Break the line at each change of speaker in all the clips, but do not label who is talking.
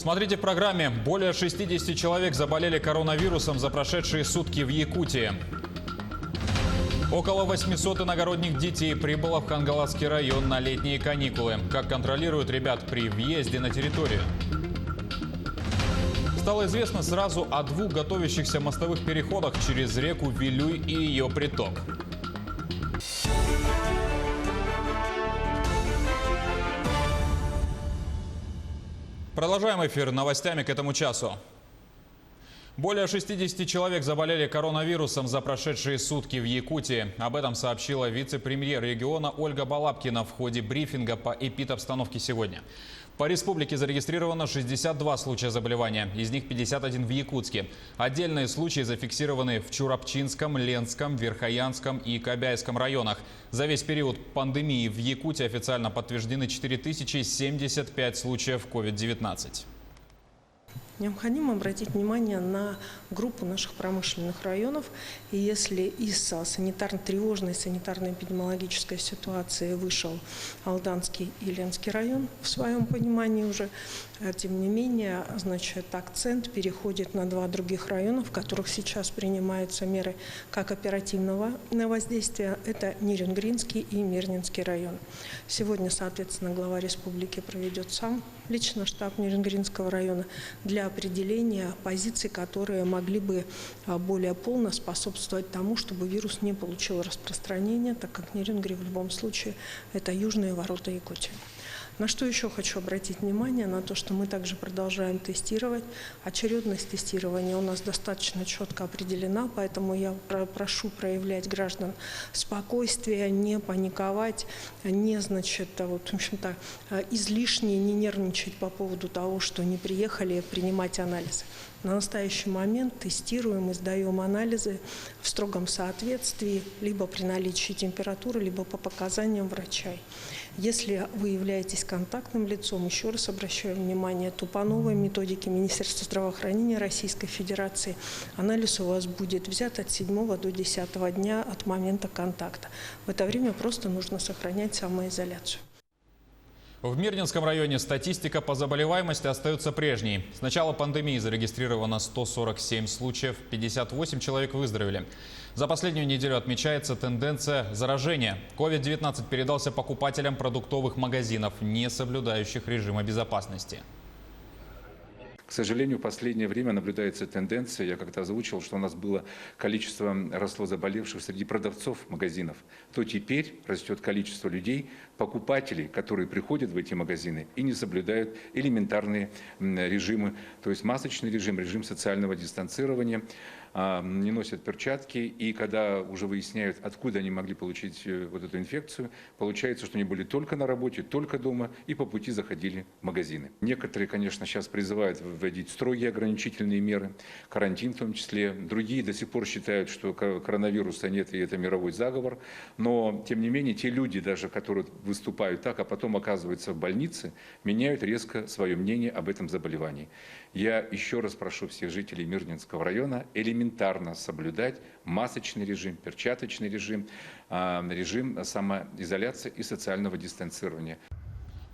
Смотрите в программе. Более 60 человек заболели коронавирусом за прошедшие сутки в Якутии. Около 800 иногородних детей прибыло в Хангаласский район на летние каникулы. Как контролируют ребят при въезде на территорию? Стало известно сразу о 2 готовящихся мостовых переходах через реку Вилюй и ее приток. Продолжаем эфир новостями к этому часу. Более 60 человек заболели коронавирусом за прошедшие сутки в Якутии. Об этом сообщила вице-премьер региона Ольга Балабкина в ходе брифинга по эпидобстановке сегодня. По республике зарегистрировано 62 случая заболевания, из них 51 в Якутске. Отдельные случаи зафиксированы в Чурапчинском, Ленском, Верхоянском и Кобяйском районах. За весь период пандемии в Якутии официально подтверждены 4075 случаев COVID-19.
Необходимо обратить внимание на группу наших промышленных районов. И если из санитарно-тревожной, санитарно-эпидемиологической ситуации вышел Алданский и Ленский район в своем понимании уже, тем не менее, значит, акцент переходит на 2 других района, в которых сейчас принимаются меры как оперативного воздействия. Это Нерюнгринский и Мирнинский район. Сегодня, соответственно, глава республики проведет сам лично штаб Нерюнгринского района для определения позиций, которые могли бы более полно способствовать тому, чтобы вирус не получил распространения, так как Нерюнгри в любом случае это южные ворота Якутии. На что еще хочу обратить внимание, на то, что мы также продолжаем тестировать. Очередность тестирования у нас достаточно четко определена, поэтому я прошу проявлять граждан спокойствие, не паниковать, не, значит, вот, в общем-то, излишне не нервничать по поводу того, что не приехали принимать анализы. На настоящий момент тестируем и сдаем анализы в строгом соответствии, либо при наличии температуры, либо по показаниям врача. Если вы являетесь контактным лицом, еще раз обращаю внимание, то по новой методике Министерства здравоохранения Российской Федерации анализ у вас будет взят от 7 до 10 дня от момента контакта. В это время просто нужно сохранять самоизоляцию.
В Мирнинском районе статистика по заболеваемости остается прежней. С начала пандемии зарегистрировано 147 случаев, 58 человек выздоровели. За последнюю неделю отмечается тенденция заражения. COVID-19 передался покупателям продуктовых магазинов, не соблюдающих режима безопасности.
К сожалению, в последнее время наблюдается тенденция, я как-то озвучил, что у нас было количество росло заболевших среди продавцов магазинов, то теперь растет количество людей, покупателей, которые приходят в эти магазины и не соблюдают элементарные режимы, то есть масочный режим, режим социального дистанцирования, не носят перчатки, и когда уже выясняют, откуда они могли получить вот эту инфекцию, получается, что они были только на работе, только дома и по пути заходили в магазины. Некоторые, конечно, сейчас призывают вводить строгие ограничительные меры, карантин в том числе. Другие до сих пор считают, что коронавируса нет и это мировой заговор. Но, тем не менее, те люди, даже которые выступают так, а потом оказываются в больнице, меняют резко свое мнение об этом заболевании. Я еще раз прошу всех жителей Мирнинского района элементарно соблюдать масочный режим, перчаточный режим, режим самоизоляции и социального дистанцирования.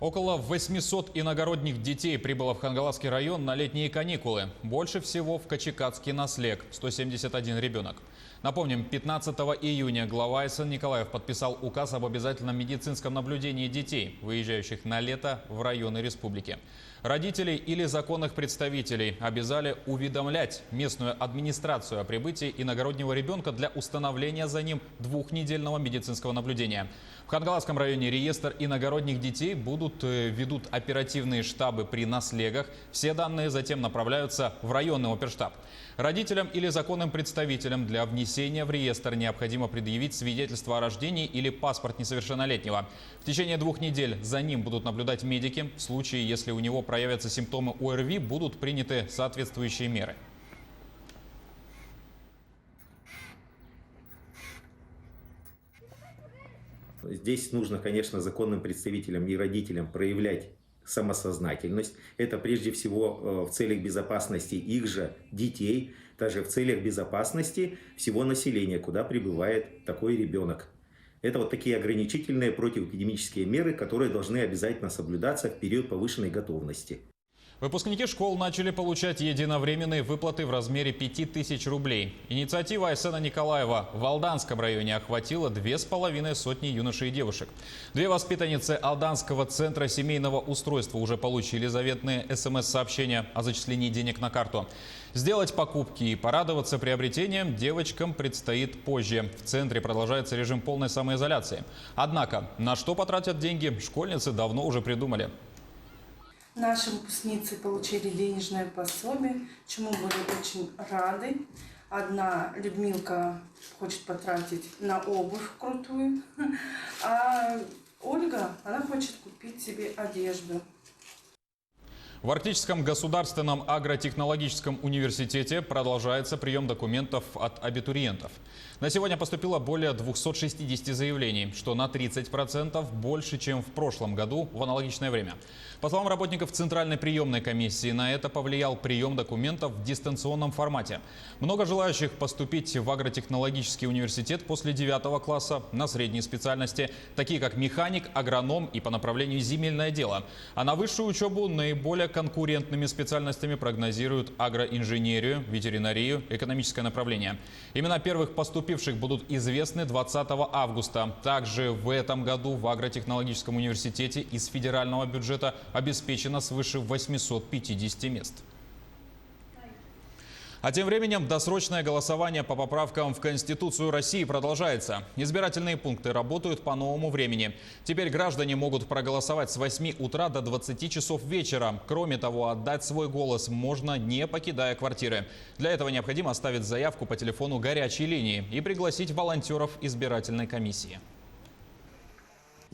Около 800 иногородних детей прибыло в Хангаласский район на летние каникулы. Больше всего в Качекатский наслег – 171 ребенок. Напомним, 15 июня глава Айсан Николаев подписал указ об обязательном медицинском наблюдении детей, выезжающих на лето в районы республики. Родителей или законных представителей обязали уведомлять местную администрацию о прибытии иногороднего ребенка для установления за ним 2-недельного медицинского наблюдения. В Хангаласском районе реестр иногородних детей ведут оперативные штабы при наслегах. Все данные затем направляются в районный оперштаб. Родителям или законным представителям для внесения в реестр необходимо предъявить свидетельство о рождении или паспорт несовершеннолетнего. В течение 2 недель за ним будут наблюдать медики. В случае, если у него проявятся симптомы ОРВИ, будут приняты соответствующие меры.
Здесь нужно, конечно, законным представителям и родителям проявлять самосознательность. Это прежде всего в целях безопасности их же детей, также в целях безопасности всего населения, куда прибывает такой ребенок. Это вот такие ограничительные противоэпидемические меры, которые должны обязательно соблюдаться в период повышенной готовности.
Выпускники школ начали получать единовременные выплаты в размере 5000 рублей. Инициатива Айсена Николаева в Алданском районе охватила 2500 юношей и девушек. Две воспитанницы Алданского центра семейного устройства уже получили заветные СМС-сообщения о зачислении денег на карту. Сделать покупки и порадоваться приобретением девочкам предстоит позже. В центре продолжается режим полной самоизоляции. Однако, на что потратят деньги, школьницы давно уже придумали.
Наши выпускницы получили денежное пособие, чему были очень рады. Одна Людмилка хочет потратить на обувь крутую, а Ольга, она хочет купить себе одежду.
В Арктическом государственном агротехнологическом университете продолжается прием документов от абитуриентов. На сегодня поступило более 260 заявлений, что на 30% больше, чем в прошлом году в аналогичное время. По словам работников Центральной приемной комиссии, на это повлиял прием документов в дистанционном формате. Много желающих поступить в агротехнологический университет после 9 класса на средней специальности, такие как механик, агроном и по направлению земельное дело. А на высшую учебу наиболее конкурентными специальностями прогнозируют агроинженерию, ветеринарию, экономическое направление. Имена первых поступивших будут известны 20 августа. Также в этом году в агротехнологическом университете из федерального бюджета обеспечено свыше 850 мест. А тем временем досрочное голосование по поправкам в Конституцию России продолжается. Избирательные пункты работают по новому времени. Теперь граждане могут проголосовать с 8 утра до 20 часов вечера. Кроме того, отдать свой голос можно, не покидая квартиры. Для этого необходимо оставить заявку по телефону горячей линии и пригласить волонтеров избирательной комиссии.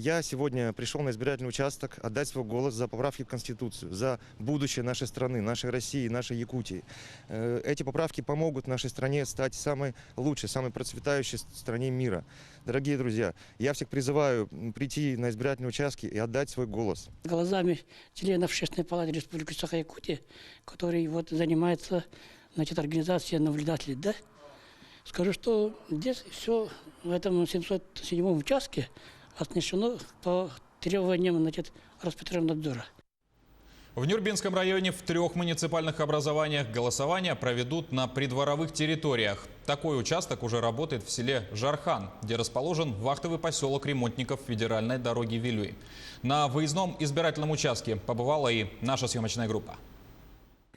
Я сегодня пришел на избирательный участок отдать свой голос за поправки в Конституцию, за будущее нашей страны, нашей России, нашей Якутии. Эти поправки помогут нашей стране стать самой лучшей, самой процветающей стране мира. Дорогие друзья, я всех призываю прийти на избирательные участки и отдать свой голос.
Глазами членов Общественной палаты Республики Саха-Якутия, который занимается организацией наблюдателей, да? Скажу, что здесь все в этом 707 участке отнесено по требованиям Роспотребнадзора.
В Нюрбинском районе в 3 муниципальных образованиях голосование проведут на придворовых территориях. Такой участок уже работает в селе Жархан, где расположен вахтовый поселок ремонтников федеральной дороги Вилюй. На выездном избирательном участке побывала и наша съемочная группа.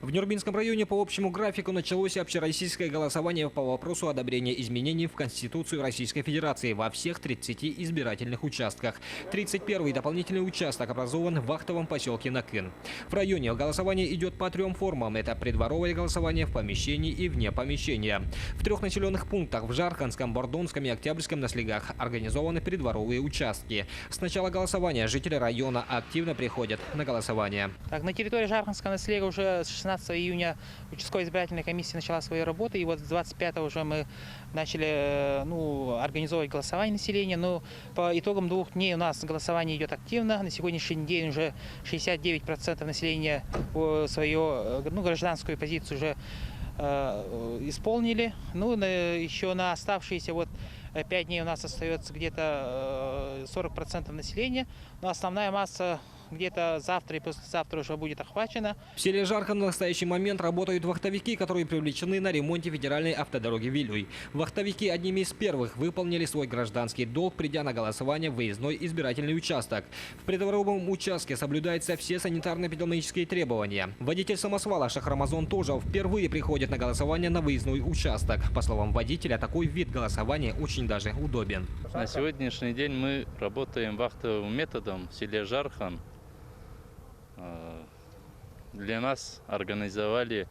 В Нюрбинском районе по общему графику началось общероссийское голосование по вопросу одобрения изменений в Конституцию Российской Федерации во всех 30 избирательных участках. 31-й дополнительный участок образован в вахтовом поселке Накын. В районе голосование идет по 3 формам. Это придворовое голосование в помещении и вне помещения. В 3 населенных пунктах в Жарханском, Бордонском и Октябрьском наслегах организованы придворовые участки. С начала голосования жители района активно приходят на голосование.
Так, на территории Жарханского наслега уже с 16 июня участковая избирательная комиссия начала свои работы, и вот с 25-го уже мы начали организовывать голосование населения. Но по итогам 2 дней у нас голосование идет активно. На сегодняшний день уже 69% населения свою гражданскую позицию уже исполнили. Еще на оставшиеся 5 дней у нас остается где-то 40% населения, но основная масса где-то завтра и послезавтра уже будет охвачена.
В селе Жархан в настоящий момент работают вахтовики, которые привлечены на ремонте федеральной автодороги Вилюй. Вахтовики одними из первых выполнили свой гражданский долг, придя на голосование в выездной избирательный участок. В придворовом участке соблюдаются все санитарно-эпидемиологические требования. Водитель самосвала Шахрамазон тоже впервые приходит на голосование на выездной участок. По словам водителя, такой вид голосования очень даже удобен.
На сегодняшний день мы работаем вахтовым методом в селе Жархан. Для нас организовали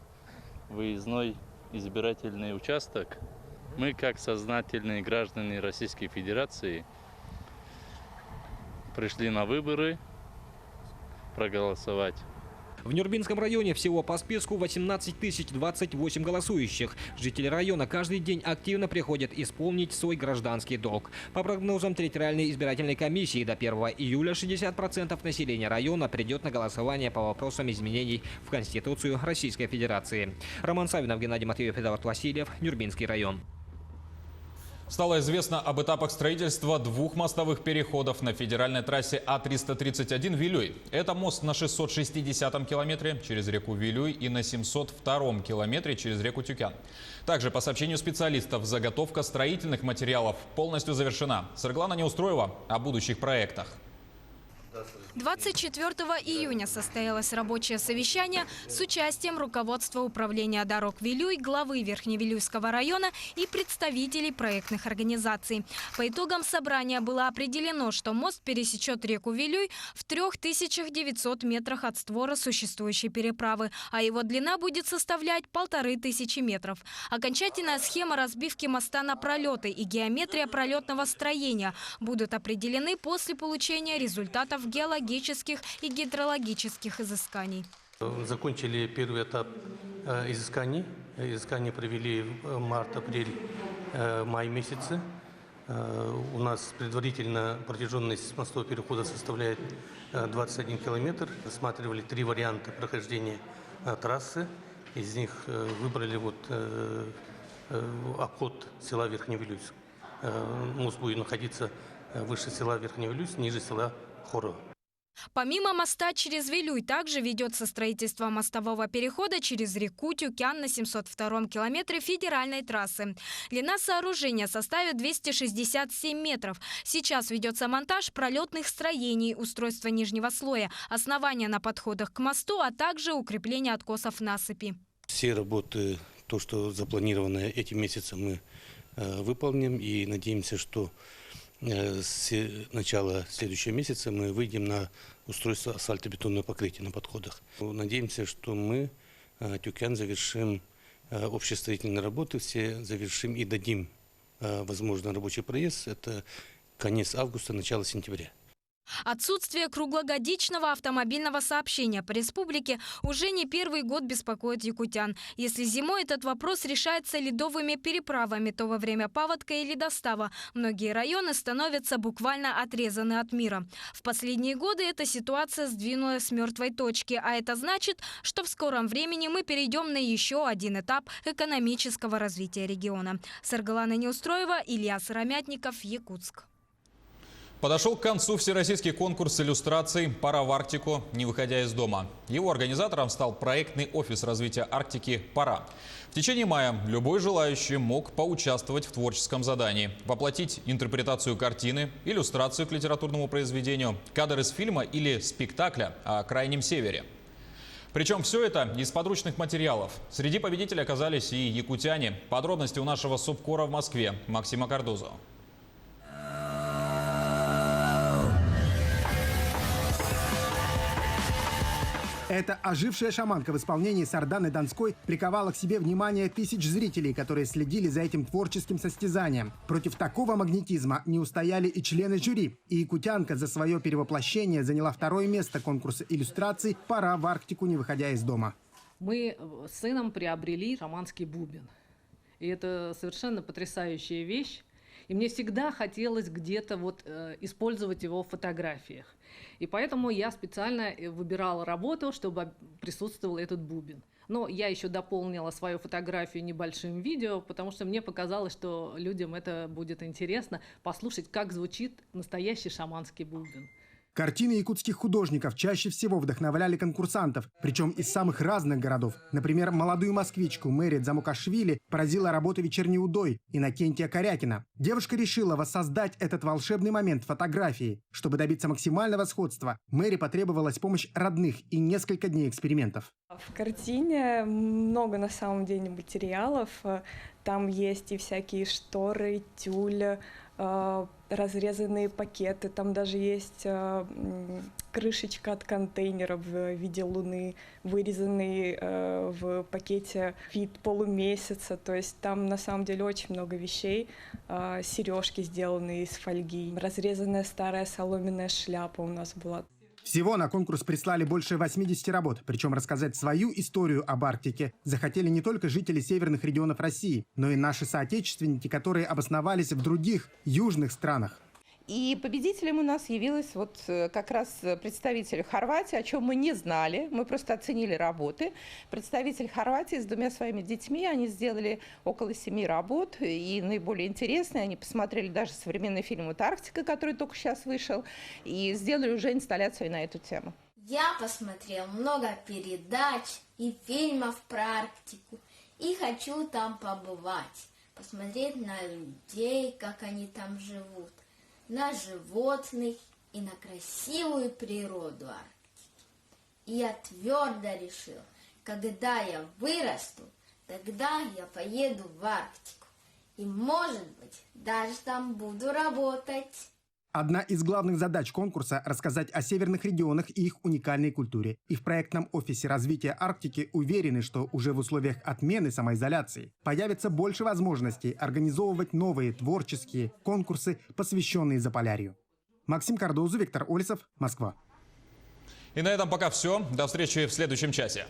выездной избирательный участок. Мы, как сознательные граждане Российской Федерации, пришли на выборы проголосовать.
В Нюрбинском районе всего по списку 18 028 голосующих. Жители района каждый день активно приходят исполнить свой гражданский долг. По прогнозам территориальной избирательной комиссии, до 1 июля 60% населения района придет на голосование по вопросам изменений в Конституцию Российской Федерации. Роман Савинов, Геннадий Матвеев, Эдуард Васильев, Нюрбинский район.
Стало известно об этапах строительства двух мостовых переходов на федеральной трассе А331 Вилюй. Это мост на 660-м километре через реку Вилюй и на 702-м километре через реку Тюкян. Также, по сообщению специалистов, заготовка строительных материалов полностью завершена. Саргалана Неустроева о будущих проектах.
24 июня состоялось рабочее совещание с участием руководства управления дорог Вилюй, главы Верхневилюйского района и представителей проектных организаций. По итогам собрания было определено, что мост пересечет реку Вилюй в 3900 метрах от створа существующей переправы, а его длина будет составлять 1500 метров. Окончательная схема разбивки моста на пролеты и геометрия пролетного строения будут определены после получения результатов геологических и гидрологических изысканий.
Закончили первый этап изысканий. Изыскания провели в март-апрель, май месяце. У нас предварительно протяженность мостового перехода составляет 21 километр. Рассматривали 3 варианта прохождения трассы. Из них выбрали обход села Верхневилюйск. Мост будет находиться выше села Верхневилюйск, ниже села Хорово.
Помимо моста через Вилюй также ведется строительство мостового перехода через реку Тюкян на 702-м километре федеральной трассы. Длина сооружения составит 267 метров. Сейчас ведется монтаж пролетных строений, устройство нижнего слоя, основания на подходах к мосту, а также укрепление откосов насыпи.
Все работы, то, что запланировано этим месяцем, мы выполним и надеемся, что с начала следующего месяца мы выйдем на устройство асфальтобетонного покрытия на подходах. Надеемся, что мы Тюкян завершим общестроительные работы, все завершим и дадим возможно рабочий проезд. Это конец августа, начало сентября.
Отсутствие круглогодичного автомобильного сообщения по республике уже не первый год беспокоит якутян. Если зимой этот вопрос решается ледовыми переправами, то во время паводка и ледостава многие районы становятся буквально отрезаны от мира. В последние годы эта ситуация сдвинулась с мертвой точки, а это значит, что в скором времени мы перейдем на еще один этап экономического развития региона. Саргалана Неустроева, Илья Сыромятников, Якутск.
Подошел к концу всероссийский конкурс иллюстраций «Пора в Арктику, не выходя из дома». Его организатором стал проектный офис развития Арктики «Пора». В течение мая любой желающий мог поучаствовать в творческом задании, воплотить интерпретацию картины, иллюстрацию к литературному произведению, кадр из фильма или спектакля о Крайнем Севере. Причем все это из подручных материалов. Среди победителей оказались и якутяне. Подробности у нашего субкора в Москве Максима Кардузо.
Эта ожившая шаманка в исполнении Сарданы Донской приковала к себе внимание тысяч зрителей, которые следили за этим творческим состязанием. Против такого магнетизма не устояли и члены жюри. И якутянка за свое перевоплощение заняла 2-е место конкурса иллюстраций «Пора в Арктику, не выходя из дома».
Мы с сыном приобрели шаманский бубен. И это совершенно потрясающая вещь. И мне всегда хотелось где-то использовать его в фотографиях. И поэтому я специально выбирала работу, чтобы присутствовал этот бубен. Но я еще дополнила свою фотографию небольшим видео, потому что мне показалось, что людям это будет интересно послушать, как звучит настоящий шаманский бубен.
Картины якутских художников чаще всего вдохновляли конкурсантов, причем из самых разных городов. Например, молодую москвичку Мэри Дзамукашвили поразила работа «Вечерний удой» Иннокентия Корякина. Девушка решила воссоздать этот волшебный момент фотографии. Чтобы добиться максимального сходства, Мэри потребовалась помощь родных и несколько дней экспериментов.
В картине много на самом деле материалов. Там есть и всякие шторы, тюль, разрезанные пакеты, там даже есть крышечка от контейнера в виде луны, вырезанный в пакете вид полумесяца, то есть там на самом деле очень много вещей, сережки, сделанные из фольги, разрезанная старая соломенная шляпа у нас была.
Всего на конкурс прислали больше 80 работ, причем рассказать свою историю об Арктике захотели не только жители северных регионов России, но и наши соотечественники, которые обосновались в других южных странах.
И победителем у нас явилась вот как раз представитель Хорватии, о чем мы не знали, мы просто оценили работы. Представитель Хорватии с 2 своими детьми, они сделали около 7 работ, и наиболее интересные, они посмотрели даже современный фильм «Вот Арктика», который только сейчас вышел, и сделали уже инсталляцию на эту тему.
Я посмотрел много передач и фильмов про Арктику, и хочу там побывать, посмотреть на людей, как они там живут, на животных и на красивую природу Арктики. И я твердо решил, когда я вырасту, тогда я поеду в Арктику. И, может быть, даже там буду работать.
Одна из главных задач конкурса – рассказать о северных регионах и их уникальной культуре. И в проектном офисе развития Арктики уверены, что уже в условиях отмены самоизоляции появится больше возможностей организовывать новые творческие конкурсы, посвященные Заполярью. Максим Кардозу, Виктор Олесов, Москва.
И на этом пока все. До встречи в следующем часе.